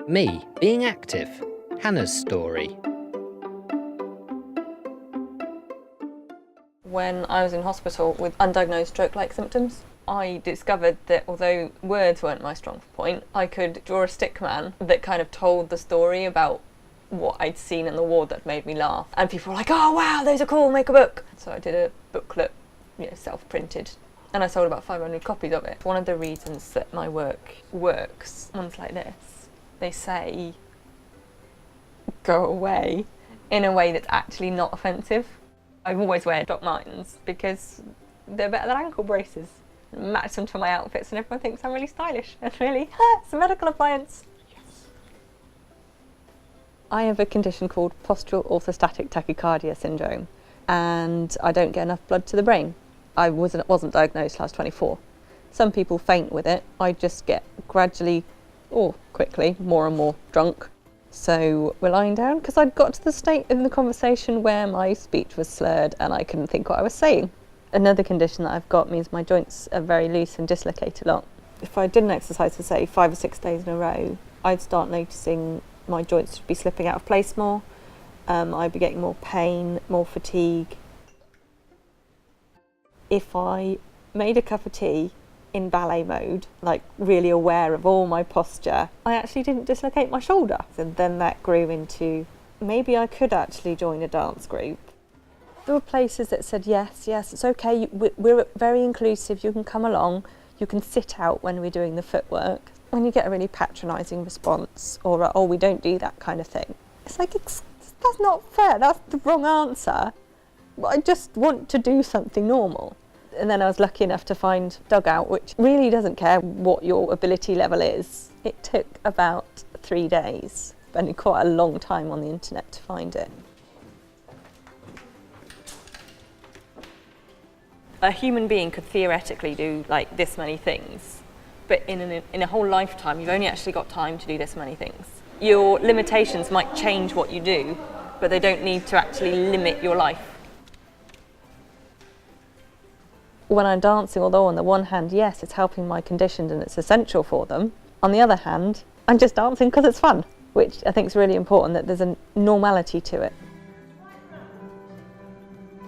Me being active. Hannah's story. When I was in hospital with undiagnosed stroke-like symptoms, I discovered that although words weren't my strong point, I could draw a stick man that kind of told the story about what I'd seen in the ward that made me laugh. And people were like, "Oh wow, those are cool, make a book." So I did a booklet, self-printed, and I sold about 500 copies of it. One of the reasons that my work works, one's like this. They say, "Go away," in a way that's actually not offensive. I always wear Doc Martens because they're better than ankle braces. Match them to my outfits and everyone thinks I'm really stylish and really, it's a medical appliance. Yes. I have a condition called postural orthostatic tachycardia syndrome, and I don't get enough blood to the brain. I wasn't diagnosed till I was 24. Some people faint with it. I just get gradually, or quickly, more and more drunk. So we're lying down because I'd got to the state in the conversation where my speech was slurred and I couldn't think what I was saying. Another condition that I've got means my joints are very loose and dislocate a lot. If I didn't exercise for say 5 or 6 days in a row, I'd start noticing my joints would be slipping out of place more. I'd be getting more pain, more fatigue. If I made a cup of tea in ballet mode, like really aware of all my posture, I actually didn't dislocate my shoulder. And then that grew into, maybe I could actually join a dance group. There were places that said, yes, it's okay, we're very inclusive, you can come along, you can sit out when we're doing the footwork. When you get a really patronising response, or oh, we don't do that kind of thing, it's like, that's not fair, that's the wrong answer. I just want to do something normal. And then I was lucky enough to find Dugout, which really doesn't care what your ability level is. It took about 3 days, spending quite a long time on the internet to find it. A human being could theoretically do like this many things, but in a whole lifetime, you've only actually got time to do this many things. Your limitations might change what you do, but they don't need to actually limit your life. When I'm dancing, although on the one hand, yes, it's helping my conditions and it's essential for them, on the other hand, I'm just dancing because it's fun, which I think is really important, that there's a normality to it.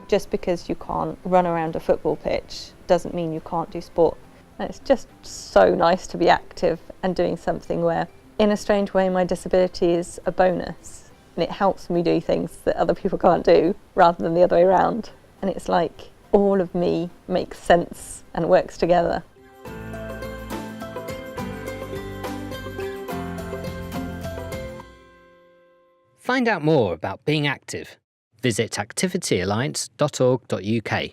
Just because you can't run around a football pitch doesn't mean you can't do sport. And it's just so nice to be active and doing something where, in a strange way, my disability is a bonus. And it helps me do things that other people can't do, rather than the other way around. And it's like all of me makes sense and works together. Find out more about being active. Visit activityalliance.org.uk.